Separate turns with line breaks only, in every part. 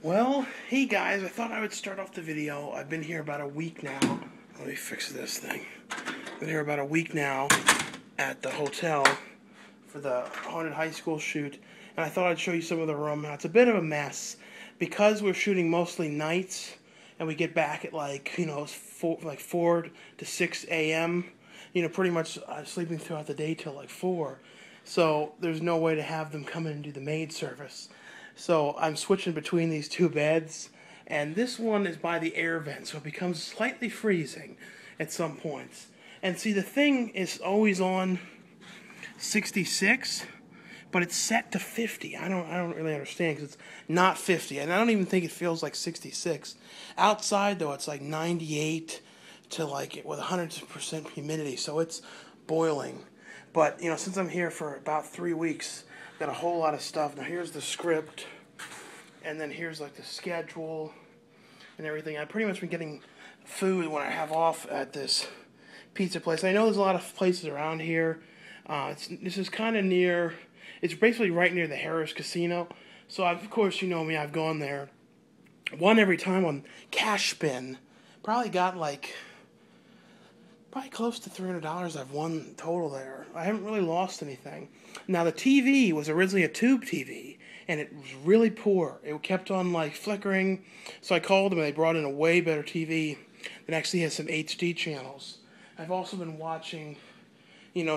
Well, hey guys, I thought I would start off the video. I've been here about a week now. Let me fix this thing. I've been here about a week now at the hotel for the haunted high school shoot, and I thought I'd show you some of the room. Now, it's a bit of a mess because we're shooting mostly nights, and we get back at like 4 to 6 a.m. Pretty much sleeping throughout the day till like 4. So there's no way to have them come in and do the maid service. So I'm switching between these two beds, and this one is by the air vent, so it becomes slightly freezing at some points. And see, the thing is always on 66, but it's set to 50. I don't really understand because it's not 50, and I don't even think it feels like 66. Outside though, it's like 98 to like with 100% humidity, so it's boiling. But since I'm here for about 3 weeks, got a whole lot of stuff. Now here's the script, and then here's like the schedule and everything. I've pretty much been getting food when I have off at this pizza place. I know there's a lot of places around here. This is kind of near, it's basically right near the Harris Casino. So of course, you know me, I've gone there. Won every time on cash spin. Probably got like close to $300 I've won total there. I haven't really lost anything. Now the TV was originally a tube TV, and it was really poor. It kept on like flickering, so I called them and they brought in a way better TV that actually has some HD channels. I've also been watching,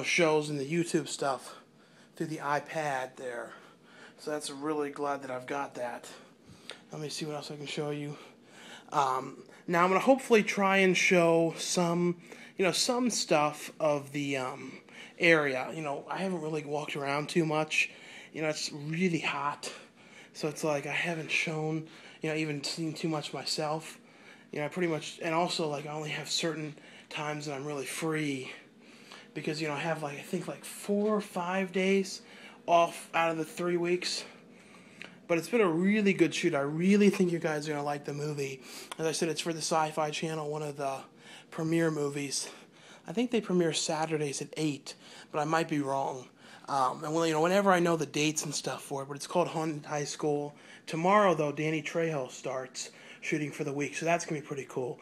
shows and the YouTube stuff through the iPad there. So that's really glad that I've got that. Let me see what else I can show you. Now I'm going to hopefully try and show some stuff of the area. I haven't really walked around too much. It's really hot, so it's like I haven't shown, even seen too much myself. I pretty much, and also like I only have certain times that I'm really free, because I have I think 4 or 5 days off out of the 3 weeks. But it's been a really good shoot. I really think you guys are going to like the movie. As I said, it's for the Syfy channel, one of the premiere movies. I think they premiere Saturdays at 8, but I might be wrong. And whenever I know the dates and stuff for it, but it's called Haunted High School. Tomorrow, though, Danny Trejo starts shooting for the week, so that's going to be pretty cool.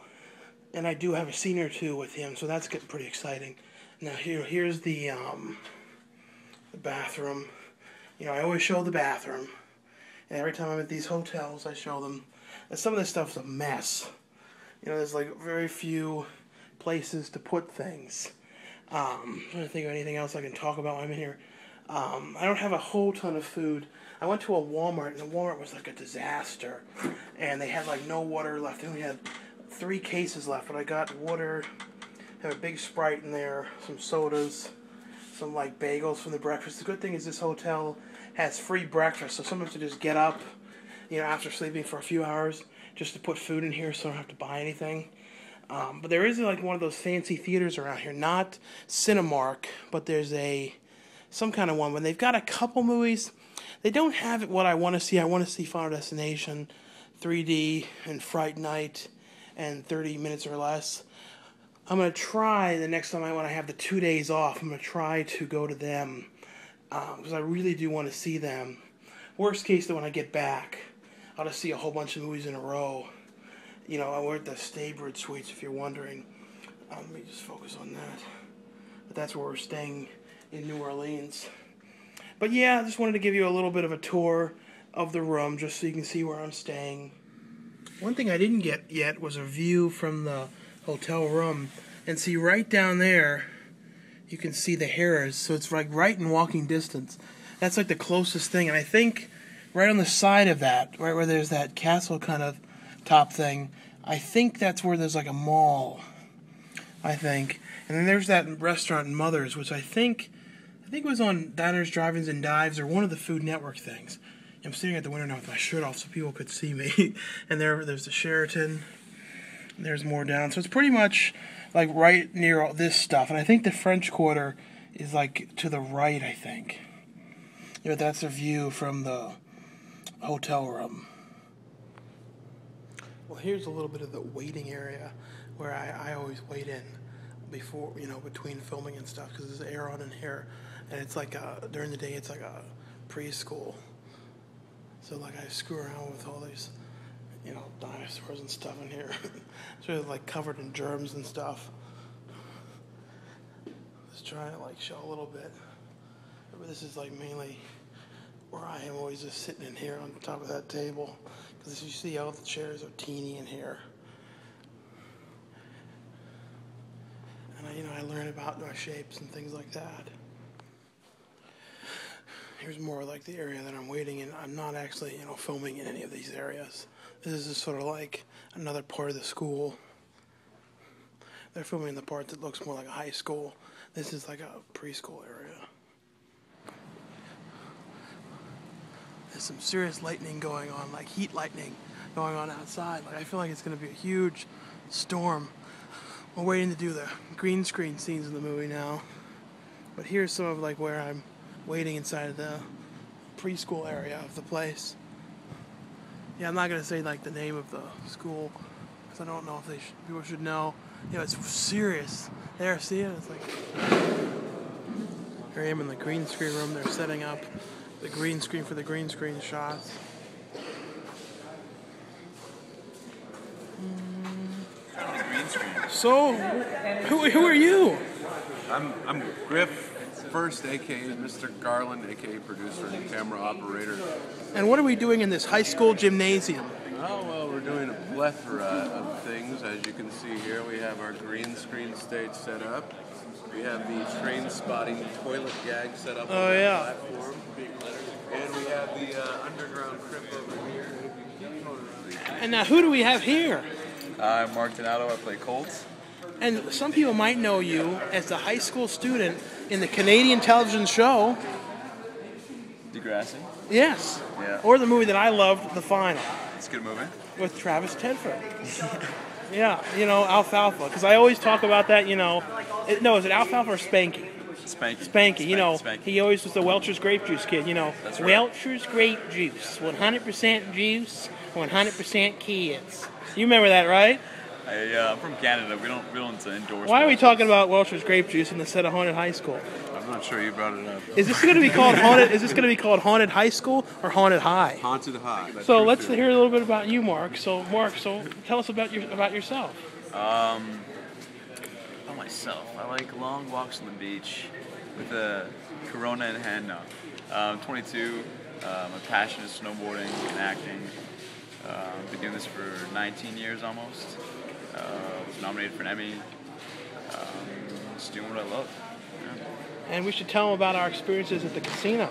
And I do have a scene or two with him, so that's getting pretty exciting. Now, here's the bathroom. I always show the bathroom. And every time I'm at these hotels, I show them. And some of this stuff's a mess. There's very few places to put things. I'm trying to think of anything else I can talk about while I'm in here. I don't have a whole ton of food. I went to a Walmart, and the Walmart was like a disaster. And they had no water left. They only had 3 cases left, but I got water, have a big Sprite in there, some sodas, some bagels from the breakfast. The good thing is this hotel has free breakfast, so sometimes I just get up, after sleeping for a few hours, just to put food in here so I don't have to buy anything. But there is one of those fancy theaters around here, not Cinemark, but there's some kind of one. When they've got a couple movies, they don't have what I want to see. I want to see Final Destination, 3D, and Fright Night, and 30 Minutes or Less. I'm going to try the next time when I have the 2 days off, I'm going to try to go to them, because I really do want to see them. Worst case, though, when I get back, I'll just see a whole bunch of movies in a row. We're at the Staybridge Suites, if you're wondering. Let me just focus on that. But that's where we're staying in New Orleans. But yeah, I just wanted to give you a little bit of a tour of the room, just so you can see where I'm staying. One thing I didn't get yet was a view from the hotel room. And see, right down there, you can see the Harris, so it's right in walking distance. That's the closest thing, and I think right on the side of that, right where there's that castle kind of top thing, I think that's where there's a mall, I think. And then there's that restaurant Mother's, which I think was on Diners, Drive-Ins, and Dives, or one of the Food Network things. I'm sitting at the window now with my shirt off so people could see me. And there's the Sheraton. There's more down. So it's pretty much right near all this stuff. And I think the French Quarter is to the right, I think. That's a view from the hotel room. Well, here's a little bit of the waiting area where I always wait in before, between filming and stuff, because there's air on in here. And it's during the day, it's a preschool. So I screw around with all these you know, dinosaurs and stuff in here. It's really like covered in germs and stuff. Just trying to like show a little bit. But this is like mainly where I am, always just sitting in here on top of that table. Because as you see, all the chairs are teeny in here. And you know, I learn about my shapes and things like that. Here's more like the area that I'm waiting in. I'm not actually, you know, filming in any of these areas. This is just sort of like another part of the school. They're filming the part that looks more like a high school. This is like a preschool area. There's some serious lightning going on, like heat lightning going on outside. Like I feel like it's going to be a huge storm. We're waiting to do the green screen scenes in the movie now. But here's some of like where I'm waiting inside of the preschool area of the place. Yeah, I'm not going to say like the name of the school because I don't know if people should know. You know, it's serious. There, see it? It's like... Here I am in the green screen room. They're setting up the green screen for the green screen shots. So, who are you?
I'm Griff First, aka Mr. Garland, aka producer and camera operator.
And what are we doing in this high school gymnasium?
Oh well, we're doing a plethora of things. As you can see here, we have our green screen stage set up. We have the train spotting toilet gag set up on the platform. And we have the underground crypt over here.
And now who do we have here?
I'm Mark Donato, I play Colts.
And some people might know you as the high school student in the Canadian television show
Degrassi.
Yes.
Yeah.
Or the movie that I loved, The Final.
It's a good movie.
With Travis Tedford. Yeah, you know, Alfalfa. Because I always talk about that, you know. No, is it Alfalfa or Spanky? Spanky. You know,
Spanky.
He always was the Welch's grape juice kid, you know.
That's right.
Welch's grape juice. 100% juice, 100% kids. You remember that, right?
I'm from Canada. We don't endorse.
Why are we talking about Welch's grape juice in the set of Haunted High School?
I'm not sure you brought it up.
Is this going to be called Haunted? Is this going to be called Haunted High School or Haunted High?
Haunted High.
So let's hear a little bit about you, Mark. So tell us about yourself.
About myself, I like long walks on the beach with a Corona in hand now. I'm 22. My passion is snowboarding and acting. Been doing this for 19 years almost. Was nominated for an Emmy. Just doing what I love. Yeah.
And we should tell them about our experiences at the casino.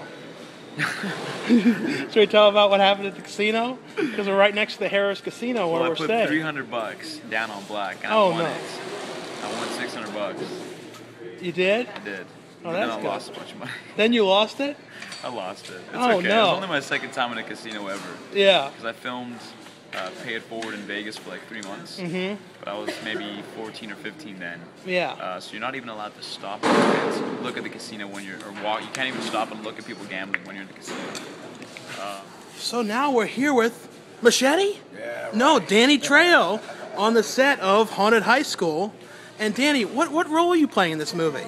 Should we tell them about what happened at the casino? Because we're right next to the Harris Casino where we're staying.
I put $300 down on black. And
Oh,
I won
no.
it. I won $600.
You did?
I did.
Oh,
And
that's
then I
good.
lost a bunch of money.
Then you lost it?
I lost it. It's
Oh,
okay.
no.
It was only my second time in a casino ever.
Yeah.
Because I filmed Pay It Forward in Vegas for like 3 months.
Mm-hmm.
But I was maybe 14 or 15 then.
Yeah.
So you're not even allowed to stop and look at the casino when you're, or walk. You can't even stop and look at people gambling when you're in the casino.
So now we're here with Machete?
Yeah, right.
No, Danny Trejo on the set of Haunted High School. And Danny, what role are you playing in this movie?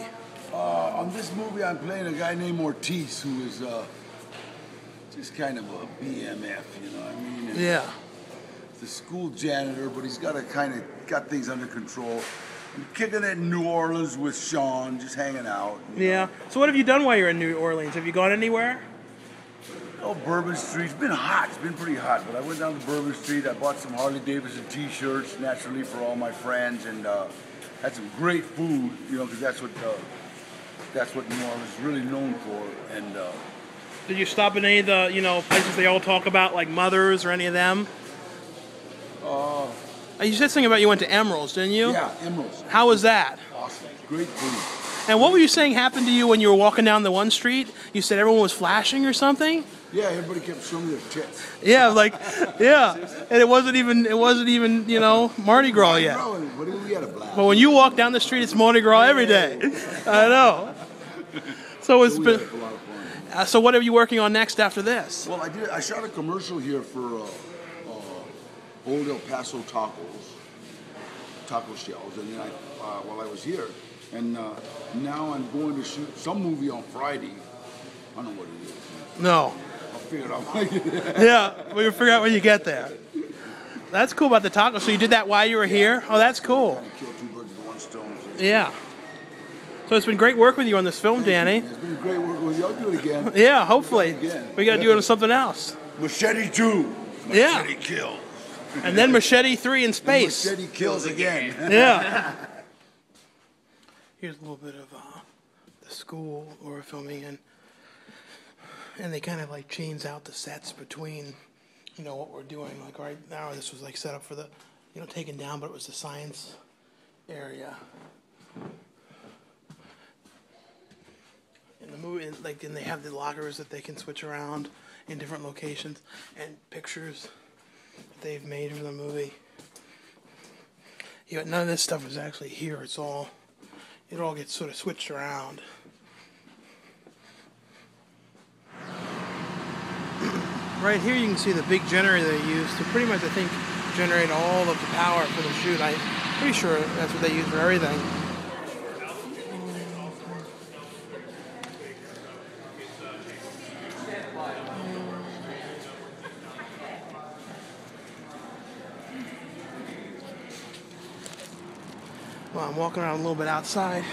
On this movie, I'm playing a guy named Ortiz, who is just kind of a BMF, you know what I mean? And
Yeah.
the school janitor, but he's got got things under control. I'm kicking it in New Orleans with Sean, just hanging out. you
Yeah.
know.
So what have you done while you're in New Orleans? Have you gone anywhere?
Oh, Bourbon Street. It's been hot. It's been pretty hot. But I went down to Bourbon Street. I bought some Harley Davidson T-shirts, naturally, for all my friends, and had some great food. You know, because that's what New Orleans is really known for. And
Did you stop in any of the, places they all talk about, like Mother's or any of them? You said something about you went to Emerald's, didn't you?
yeah, Emeralds.
How was that?
Awesome. Great food.
And what were you saying happened to you when you were walking down the one street? You said everyone was flashing or something?
Yeah, everybody kept showing me their tits.
Yeah, yeah. And it wasn't even, Mardi Gras yet.
Bro, we had a blast.
But when you walk down the street, it's Mardi Gras every day. I know. So it's
We
been.
had a lot of fun.
So what are you working on next after this?
Well, I shot a commercial here for Old El Paso taco shells, and then while I was here, and now I'm going to shoot some movie on Friday. I don't know what it is.
No.
I'll figure it out.
Yeah, we'll figure out when you get there. That's cool about the taco. So you did that while you were here? Oh, that's cool.
Kind of kill two birds with one stone.
Yeah. So it's been great work with you on this film, Danny.
It's been great working with you. I'll do it again.
Yeah, hopefully.
Again.
We got to do it on something else.
Machete 2.
Yeah.
Machete kill.
And then Machete 3 in space.
Machete kills again.
Yeah. Here's a little bit of the school we're filming in. And they kind of like change out the sets between, you know, what we're doing. Like right now, this was like set up for the, you know, taken down, but it was the science area. In the movie, like, and they have the lockers that they can switch around in different locations, and pictures that they've made for the movie. Yeah, none of this stuff is actually here. It all gets sort of switched around. Right here you can see the big generator they used to pretty much, I think, generate all of the power for the shoot. I'm pretty sure that's what they use for everything. Well, I'm walking around a little bit outside.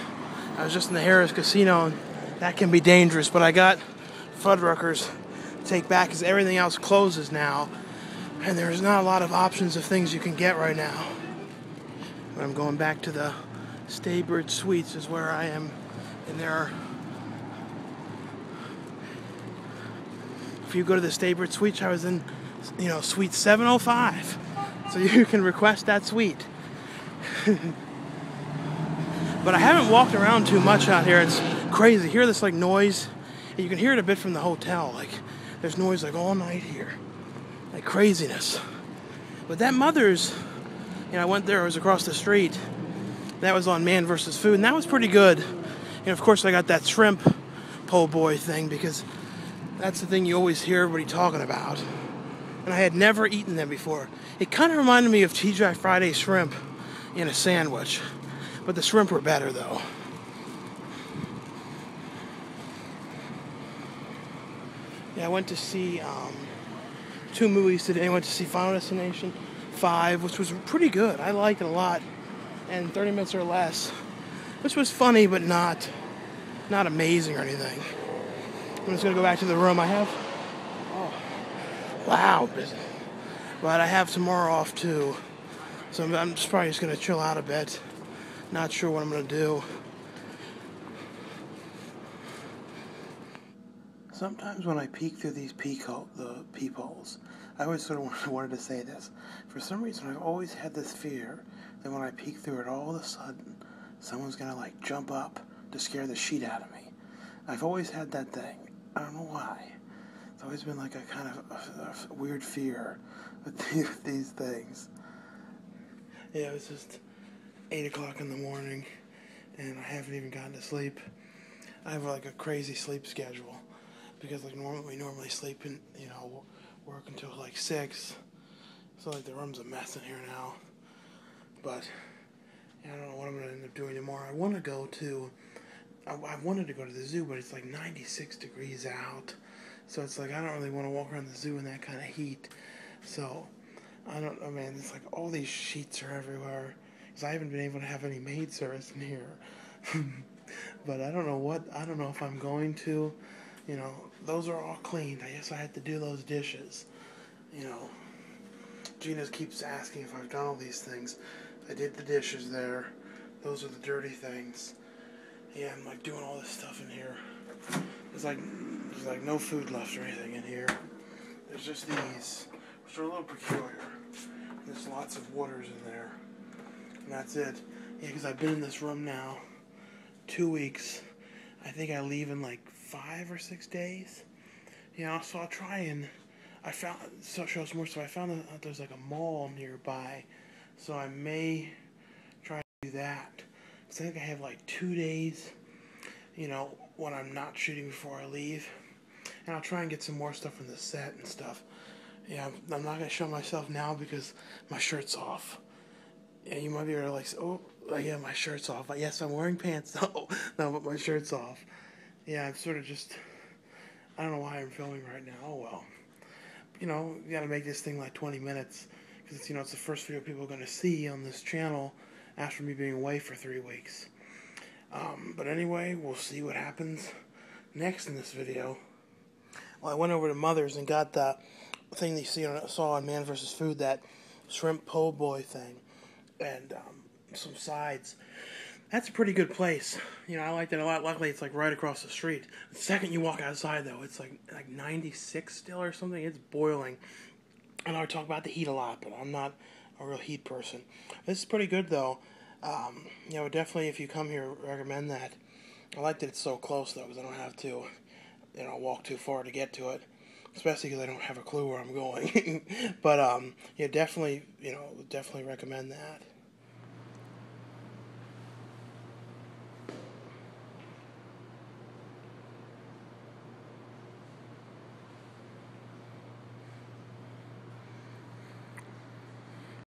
I was just in the Harris Casino, and that can be dangerous, but I got Fuddruckers to take back because everything else closes now, and there's not a lot of options of things you can get right now. But I'm going back to the Staybird Suites is where I am, and there are, if you go to the Staybird Suites, I was in, you know, Suite 705, so you can request that suite. But I haven't walked around too much out here. It's crazy. Hear this like noise, and you can hear it a bit from the hotel. Like there's noise like all night here, like craziness. But that Mother's, you know, I went there. It was across the street. That was on Man vs. Food, and that was pretty good. And of course, I got that shrimp po' boy thing because that's the thing you always hear everybody talking about. And I had never eaten them before. It kind of reminded me of TGI Friday shrimp in a sandwich. But the shrimp were better, though. Yeah, I went to see 2 movies today. I went to see Final Destination 5, which was pretty good. I liked it a lot. And 30 Minutes or Less, which was funny, but not amazing or anything. I'm just going to go back to the room. I have... Oh, wow. But I have tomorrow off, too. So I'm just probably just going to chill out a bit. Not sure what I'm going to do. Sometimes when I peek through these peepholes, I always sort of wanted to say this. For some reason, I've always had this fear that when I peek through it, all of a sudden, someone's going to, like, jump up to scare the shit out of me. I've always had that thing. I don't know why. It's always been like a kind of a weird fear with these things. Yeah, it was just 8 o'clock in the morning, and I haven't even gotten to sleep. I have like a crazy sleep schedule because like we normally sleep and, you know, work until like 6. So like the room's a mess in here now. But yeah, I don't know what I'm gonna end up doing tomorrow. I wanted to go to the zoo, but it's like 96 degrees out. So it's like I don't really want to walk around the zoo in that kind of heat. So it's like all these sheets are everywhere. I haven't been able to have any maid service in here. But I don't know if I'm going to, you know, those are all cleaned. I guess I had to do those dishes. You know, Gina keeps asking if I've done all these things. I did the dishes there. Those are the dirty things. Yeah, I'm like doing all this stuff in here. There's like no food left or anything in here. There's just these, which are a little peculiar. There's lots of waters in there. And that's it. Yeah, because I've been in this room now 2 weeks. I think I leave in like 5 or 6 days. You know, so I'll try and I found out there's like a mall nearby, so I may try to do that. Because I think I have like 2 days, you know, when I'm not shooting before I leave. And I'll try and get some more stuff from the set and stuff. Yeah, I'm not going to show myself now because my shirt's off. Yeah, you might be able to like, oh, yeah, my shirt's off. Yes, I'm wearing pants. No, but my shirt's off. Yeah, I'm sort of just, I don't know why I'm filming right now. Oh, well. You know, you got to make this thing like 20 minutes because it's the first video people are going to see on this channel after me being away for 3 weeks. But anyway, we'll see what happens next in this video. Well, I went over to Mother's and got the thing that you saw on Man vs. Food, that shrimp po' boy thing, and some sides. That's a pretty good place. I liked it a lot. Luckily, it's like right across the street. The second you walk outside, though, it's like 96 still or something. It's boiling. I know I talk about the heat a lot, but I'm not a real heat person. This is pretty good, though. Definitely, if you come here, recommend that. I like that it's so close, though, because I don't have to, walk too far to get to it. Especially because I don't have a clue where I'm going. But, definitely recommend that.